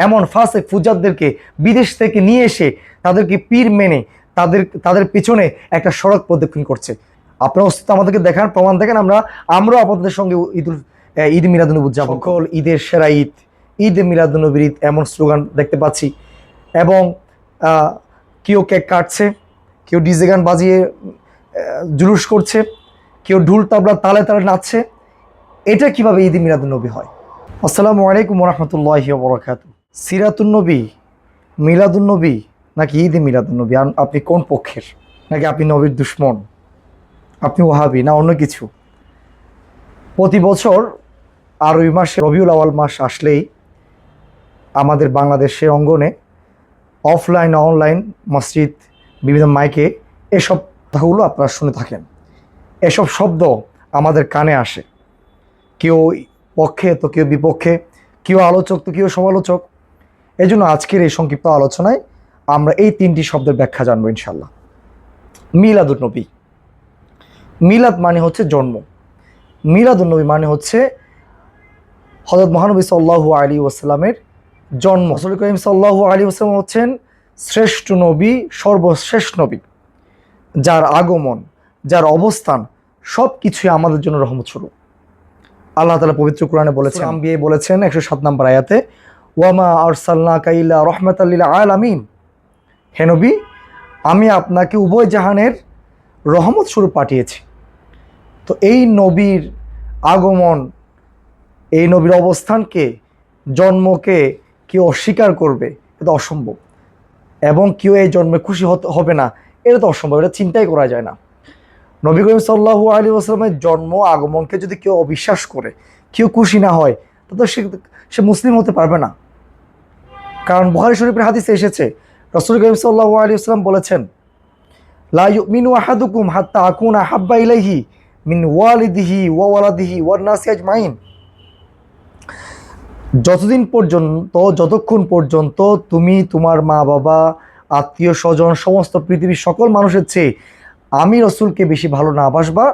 এমন ফাসেক ফুজ্জারদেরকে বিদেশ থেকে নিয়ে এসে তাদেরকে পীর মেনে তাদের পিছনে একটা সড়ক প্রদক্ষিণ করছে। আপনার অস্তিত্ব আমাদেরকে দেখান, প্রমাণ দেখেন, আমরাও আপনাদের সঙ্গে ঈদ মিলাদুন্নবী উদযাপন। সকল ঈদের সেরা ঈদ, ঈদ মিলাদুন্নবীর ঈদ, এমন স্লোগান দেখতে পাচ্ছি। এবং কেউ কেক কাটছে, কেউ ডিজে গান বাজিয়ে জুলুস করছে, কেউ ঢুল তাবলা তালে তালে নাচছে। এটা কিভাবে ঈদ মিলাদুন্নবী হয়? আসসালামু আলাইকুম রহমতুল্লাহি ওয়া বারাকাতুহু। সিরাতুন্নবী, মিলাদুন্নবী নাকি ঈদ মিলাদুন্নবী, আপনি কোন পক্ষের? নাকি আপনি নবীর দুশ্মন, আপনি ওহাবি, না অন্য কিছু? প্রতি বছর আরবি মাসে রবিউল আওয়াল মাস আসলেই আমাদের বাংলাদেশের অঙ্গনে অফলাইন অনলাইন মসজিদ বিভিন্ন মাইকে এসব কথাগুলো আপনারা শুনে থাকেন। এসব শব্দ আমাদের কানে আসে, কেউ পক্ষে তো কেউ বিপক্ষে, কেউ আলোচক তো কেউ সমালোচক। এই জন্য আজকের এই সংক্ষিপ্ত আলোচনায় আমরা এই তিনটি শব্দের ব্যাখ্যা জানবো ইনশাল্লাহ। মিলাদুন্নবী, মিলাদ মানে হচ্ছে জন্ম, মিলাদুন্নবী মানে হচ্ছে হযরত মহানবী সাল্লাল্লাহু আলাইহি ওয়াসাল্লামের জন্ম। রাসূল করিম সাল্লাল্লাহু আলাইহি ওয়াসাল্লাম হচ্ছেন শ্রেষ্ঠ নবী, সর্বশেষ নবী, যার আগমন, যার অবস্থান সব কিছুই আমাদের জন্য রহমত স্বরূপ। আল্লাহ তাআলা পবিত্র কোরআনে বলেছেন, আম্বিয়া বলেছেন 107 নম্বর আয়াতে, ওয়ামা আরসালনাকা ইল্লা রাহমাতাল লিল আলামিন, হে নবী, আমি আপনাকে উভয় জাহানের রহমত স্বরূপ পাঠিয়েছি। তো এই নবীর আগমন, এই নবীর অবস্থানকে, জন্মকে কেউ অস্বীকার করবে এটা অসম্ভব, এবং কেউ এই জন্মে খুশি হবে না এটা তো অসম্ভব, এটা চিন্তাই করা যায় না। নবী করিম সাল্লাল্লাহু আলাইহি ওয়াসাল্লামের জন্ম আগমনকে যদি কেউ অবিশ্বাস করে, কেউ খুশি না হয়, তো সে মুসলিম হতে পারবে না। কারণ বুখারী শরীফের হাদিসে এসেছে, রাসূল করিম সাল্লাল্লাহু আলাইহি ওয়াসাল্লাম বলেছেন, লা ইউমিনু আহাদুকুম হাত্তা আকুনা হাব্বা ইলাইহি মিন ওয়ালিদিহি ওয়া ওয়ালাদিহি ওয়ান নাসি আজমাইন। যতক্ষণ পর্যন্ত তুমি তোমার মা বাবা, আত্মীয় স্বজন, সমস্ত পৃথিবীর সকল মানুষের চেয়ে আমি রসুলকে বেশি ভালো না বাসবা,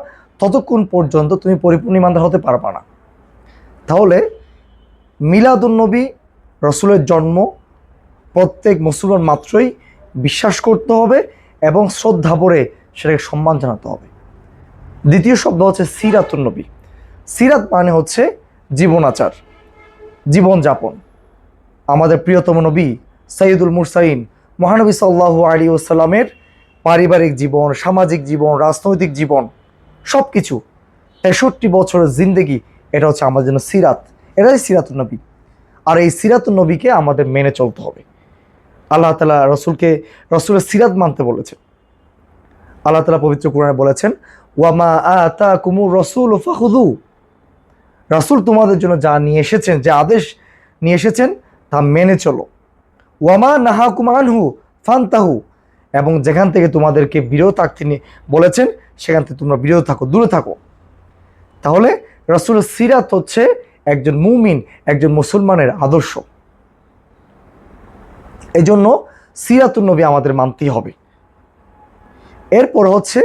ততক্ষণ পর্যন্ত তুমি পরিপূর্ণ ইমানদার হতে পারবা না। তাহলে মিলাদুন্নবী, রসুলের জন্ম, প্রত্যেক মুসলমান মাত্রই বিশ্বাস করতে হবে এবং শ্রদ্ধা ভরে সেটাকে সম্মান জানাতে হবে। দ্বিতীয় শব্দ হচ্ছে সিরাতুন্নবী। সিরাত মানে হচ্ছে জীবনাচার, জীবনযাপন। আমাদের প্রিয়তম নবী সাইয়্যিদুল মুরসালিন মহানবী সাল্লাল্লাহু আলাইহি ওয়াসাল্লামের পারিবারিক জীবন, সামাজিক জীবন, রাজনৈতিক জীবন, সব কিছু 63 বছরের জিন্দেগি, এটা হচ্ছে আমাদের জন্য সিরাত, এটাই সিরাতুন্নবী। আর এই সিরাতুন্নবীকে আমাদের মেনে চলতে হবে। আল্লাহ তাআলা রসুলের সিরাত মানতে বলেছেন। আল্লাহ তাআলা পবিত্র কোরআনে বলেছেন, ওয়ামা আতাকুমুর রাসূলু ফাখুযু, রাসূল তোমাদের জন্য যা নিয়ে এসেছেন, যে আদেশ নিয়ে এসেছেন তা মেনে চলো। ওয়ামা নাহাকুম আনহু ফান্তাহু, এবং যেখান থেকে তোমাদেরকে বিরত থাকতে বলেছেন সেখান থেকে তোমরা বিরত থাকো, দূরে থাকো। তাহলে রাসূলের সিরাত হচ্ছে একজন মুমিন, একজন মুসলমানের আদর্শ। এই জন্য সিরাতুন্নবী আমাদের মানতেই হবে। এরপর হচ্ছে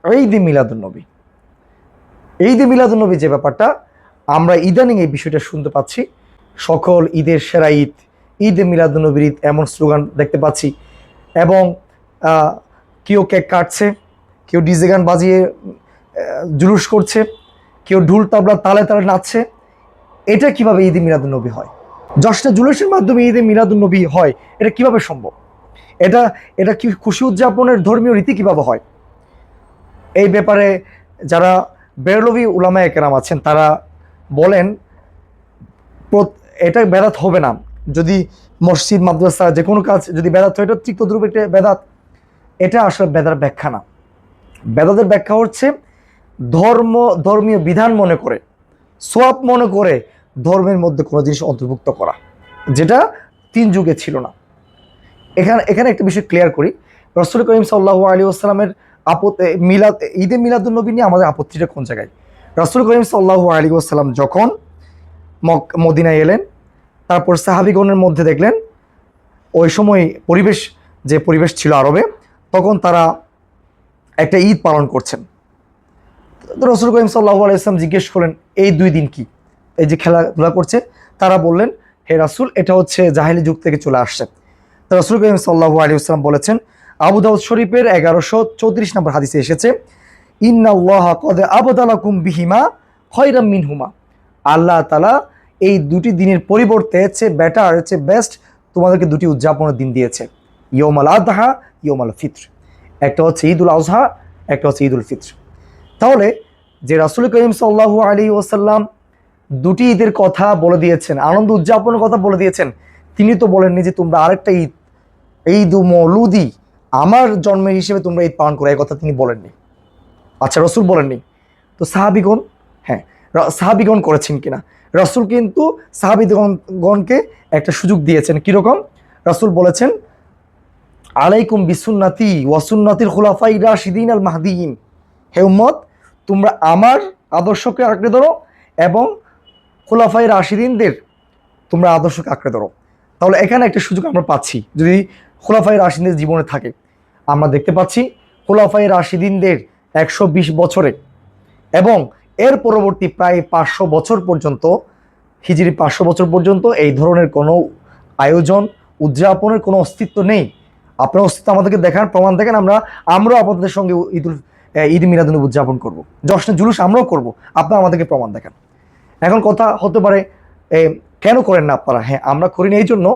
ঈদ মিলাদুন্নবী। ঈদ মিলাদুন্নবী যে ব্যাপারটা, আমরা ইদানিং এই বিষয়টা শুনতে পাচ্ছি, সকল ঈদের সেরা ঈদ, ঈদ মিলাদুন্নবীর ঈদ, এমন স্লোগান দেখতে পাচ্ছি। এবং কেউ কেক কাটছে, কেউ ডিজে গান বাজিয়ে জুলুস করছে, কেউ ঢুল তাবলা তালে তালে নাচছে। এটা কিভাবে ঈদ মিলাদুন্নবী হয়? জশ্নে জুলুসের মাধ্যমে ঈদ মিলাদুন্নবী হয়, এটা কিভাবে সম্ভব? এটা কি খুশি উদযাপনের ধর্মীয় রীতি কিভাবে হয়? এই ব্যাপারে যারা বেরলভী উলামায়ে কেরাম আছেন তারা বলেন, এটা বেদাত হবে না যদি মসজিদ, মাদ্রাসা, যে কোনো কাজ যদি বেদাত হয়, এটা তিক্তদ্রুপ একটা বেদাত। এটা আসলে বেদার ব্যাখ্যা না। বেদাতের ব্যাখ্যা হচ্ছে ধর্মীয় বিধান মনে করে, সোয়াব মনে করে ধর্মের মধ্যে কোনো জিনিস অন্তর্ভুক্ত করা, যেটা 3 যুগে ছিল না। এখানে একটা বিষয় ক্লিয়ার করি, রাসূল করিম সাল্লাল্লাহু আলাইহি ওয়াসাল্লামের ঈদে মিলাদুন্নবী নিয়ে আমাদের আপত্তিটা কোন জায়গায়? রাসূল করিম সাল্লাল্লাহু আলাইহি ওয়াসাল্লাম যখন মদিনায় এলেন, তারপর সাহাবীগণের মধ্যে দেখলেন ওই সময় যে পরিবেশ ছিল আরবে, তখন তারা একটা ঈদ পালন করছেন। রাসূল করিম সাল্লাল্লাহু আলাইহি ওয়াসাল্লাম জিজ্ঞেস করলেন, এই 2 দিন কি, এই যে খেলাধুলা করছে? তারা বললেন, হে রাসূল, এটা হচ্ছে জাহেলি যুগ থেকে চলে আসছে। তো রাসূল করিম সাল্লাল্লাহু আলাইহি ওয়াসাল্লাম বলেছেন, আবু দাউদ শরীফের 1134 নম্বর হাদিসে এসেছে, ইন্নাল্লাহা কদ আবদালাকুম বিহিমা খায়রাম মিনহুমা। আল্লাহ তাআলা এই দুটি দিনের পরিবর্তে বেটার বেস্ট তোমাদেরকে দুটি উদযাপনের দিন দিয়েছে, ইয়ৌমাল আদহা, ইয়ৌমাল ফিত্র। একটা হচ্ছে ঈদুল আজহা, একটা হচ্ছে ঈদুল ফিত্র। তাহলে যে রাসূল করিম সাল্লাল্লাহু আলাইহি ওয়াসাল্লাম দুটি ঈদের কথা বলে দিয়েছেন, আনন্দ উদযাপনের কথা বলে দিয়েছেন, তিনি তো বলেননি যে তোমরা আরেকটা ঈদ, ঈদ মৌলুদি, আমার জন্মের হিসেবে তোমরা ঈদ পালন করো, এই কথা তিনি বলেননি। আচ্ছা, রসুল বলেননি তো সাহাবিগণ, হ্যাঁ সাহাবিগণ করেছেন কিনা? রসুল কিন্তু সাহাবিগণকে একটা সুযোগ দিয়েছেন। কিরকম? রসুল বলেছেন, আলাইকুম বিসুন্নতি ওয়াসুন্নতিল খুলাফাই রাশিদিন আল মাহদিয়িন। হে উম্মত, তোমরা আমার আদর্শকে আঁকড়ে ধরো এবং খুলাফাই রাশিদিনদের তোমরা আদর্শকে আঁকড়ে ধরো। তাহলে এখানে একটা সুযোগ আমরা পাচ্ছি, যদি খুলাফাই রাশিদিনদের জীবনে থাকে। আমরা দেখতে পাচ্ছি খুলাফাই রাশিদিনদের 120 বছরে এবং এর পরবর্তী প্রায় 500 বছর পর্যন্ত, হিজরি 500 বছর পর্যন্ত এই ধরনের কোনো আয়োজন উদযাপনের কোনো অস্তিত্ব নেই। আপনার অস্তিত্ব আমাদেরকে দেখান, প্রমাণ দেখেন, আমরাও আপনাদের সঙ্গে ঈদ মিলাদুন্নবী উদযাপন করব, জশ্নে জুলুস আমরাও করব, আপনারা আমাদেরকে প্রমাণ দেখান। এখন কথা হতে পারে কেন করেন না আপনারা? হ্যাঁ, আমরা করি না এই জন্য,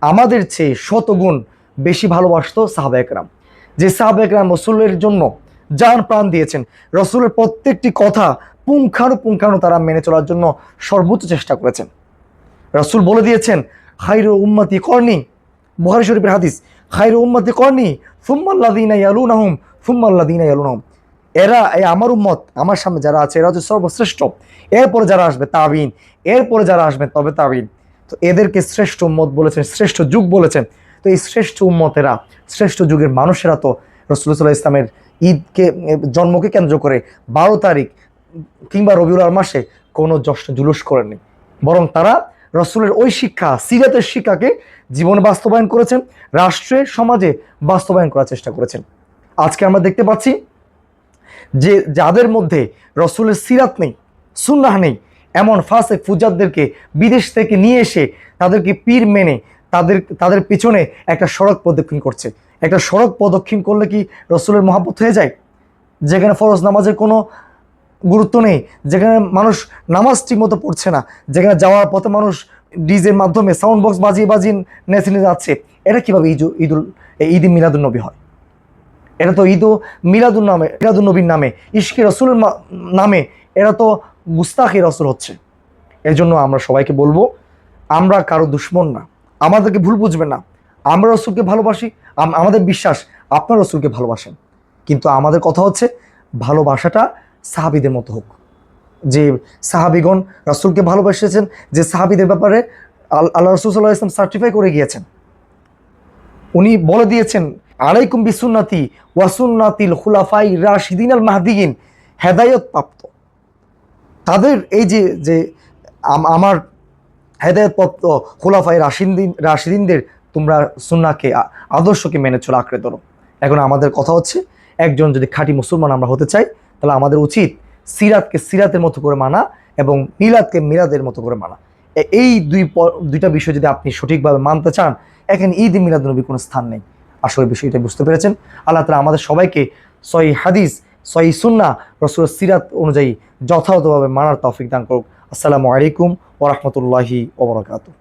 আমাদের চেয়ে শতগুণ বেশি ভালোবাসতো সাহাবা একরাম। যে সাহাবা একরাম রসুলের জন্য জান প্রাণ দিয়েছেন, রসুলের প্রত্যেকটি কথা পুঙ্খানুপুঙ্খানু তারা মেনে চলার জন্য সর্বোচ্চ চেষ্টা করেছেন। রসুল বলে দিয়েছেন, খায়রু উম্মতি করনি, বুখারী শরীফের হাদিস, খায়রু উম্মতি করনি সুম্মাল্লাযীনা ইয়ালুনাহুম সুম্মাল্লাযীনা ইয়ালুনাহুম। এরা, এই আমার উম্মত, আমার সামনে যারা আছে, এরা হচ্ছে সর্বশ্রেষ্ঠ। এরপরে যারা আসবে তাবিন, এরপরে যারা আসবেন তবে তাবিন। তো এদেরকে শ্রেষ্ঠ উম্মত বলেছেন, শ্রেষ্ঠ যুগ বলেছেন। তো এই শ্রেষ্ঠ উম্মতেরা, শ্রেষ্ঠ যুগের মানুষেরা তো রাসূলুল্লাহ সাল্লাল্লাহু আলাইহি ইসলামের ঈদকে, জন্মকে কেন্দ্র করে 12 তারিখ কিংবা রবিউল আওয়াল মাসে কোনো জশ্ন জুলুস করেননি, বরং তারা রসুলের ওই শিক্ষা, সিরাতের শিক্ষাকে জীবনে বাস্তবায়ন করেছেন, রাষ্ট্রে সমাজে বাস্তবায়ন করার চেষ্টা করেছেন। আজকে আমরা দেখতে পাচ্ছি যে যাদের মধ্যে রসুলের সিরাত নেই, সুন্নাহ নেই, এমন ফাসেক ফুজারদেরকে বিদেশ থেকে নিয়ে এসে তাদেরকে পীর মেনে তাদের পিছনে একটা সড়ক প্রদক্ষিণ করছে। একটা সড়ক প্রদক্ষিণ করলে কি রসুলের মহাব্বত হয়ে যায়? যেখানে ফরজ নামাজের কোনো গুরুত্ব নেই, যেখানে মানুষ নামাজ ঠিক মতো পড়ছে না, যেখানে যাওয়ার পথে মানুষ ডিজের মাধ্যমে সাউন্ড বক্স বাজিয়ে বাজিয়ে নেচে নিয়ে যাচ্ছে, এটা কিভাবে ঈদ মিলাদুন্নবী হয়? এটা তো মিলাদুন্নবীর নামে, ইশকে রসুলের নামে, এটা তো গুস্তাখি রসুল হচ্ছে। এর জন্য আমরা সবাইকে বলবো, আমরা কারো দুশ্মন না, আমাদেরকে ভুল বুঝবেন না। আমরা রসুলকে ভালোবাসি, আমাদের বিশ্বাস আপনার রসুলকে ভালোবাসেন, কিন্তু আমাদের কথা হচ্ছে ভালোবাসাটা সাহাবীদের মতো হোক। যে সাহাবীগণ রাসূলকে ভালোবাসেছেন, যে সাহাবীদের ব্যাপারে আল্লাহ রাসূল সাল্লাল্লাহু আলাইহি ওয়াসাল্লাম সার্টিফাই করে গিয়েছেন, উনি বলে দিয়েছেন, আলাইকুম বিসুন্নতি ওয়া সুন্নাতিল খুলাফাই রাশিদিন আল মাহদিয়িন, হেদায়েত প্রাপ্ত তাদের এই যে আমার হেদায়েতপ্রাপ্ত খুলাফাই রাশিদিনদের তোমরা সুন্নাহকে, আদর্শকে মেনে চলো, আঁকড়ে ধরো। এখন আমাদের কথা হচ্ছে, একজন যদি খাঁটি মুসলমান আমরা হতে চাই, তাহলে আমাদের উচিত সিরাতকে সিরাতের মতো করে মানা এবং মিলাদকে মিলাদের মতো করে মানা। এই দুইটা বিষয় যদি আপনি সঠিকভাবে মানতে চান, এখানে ঈদ মিলাদুন্নবীর কোনো স্থান নেই। আসলে বিষয়টা বুঝতে পেরেছেন? আল্লাহ তাআলা আমাদের সবাইকে সহিহ হাদিস, সহিহ সুন্নাহ, রাসূলের সিরাত অনুযায়ী যথাযথভাবে মানার তৌফিক দান করুক। আসসালামু আলাইকুম ওয়া রাহমাতুল্লাহি ওয়া বারাকাতুহু।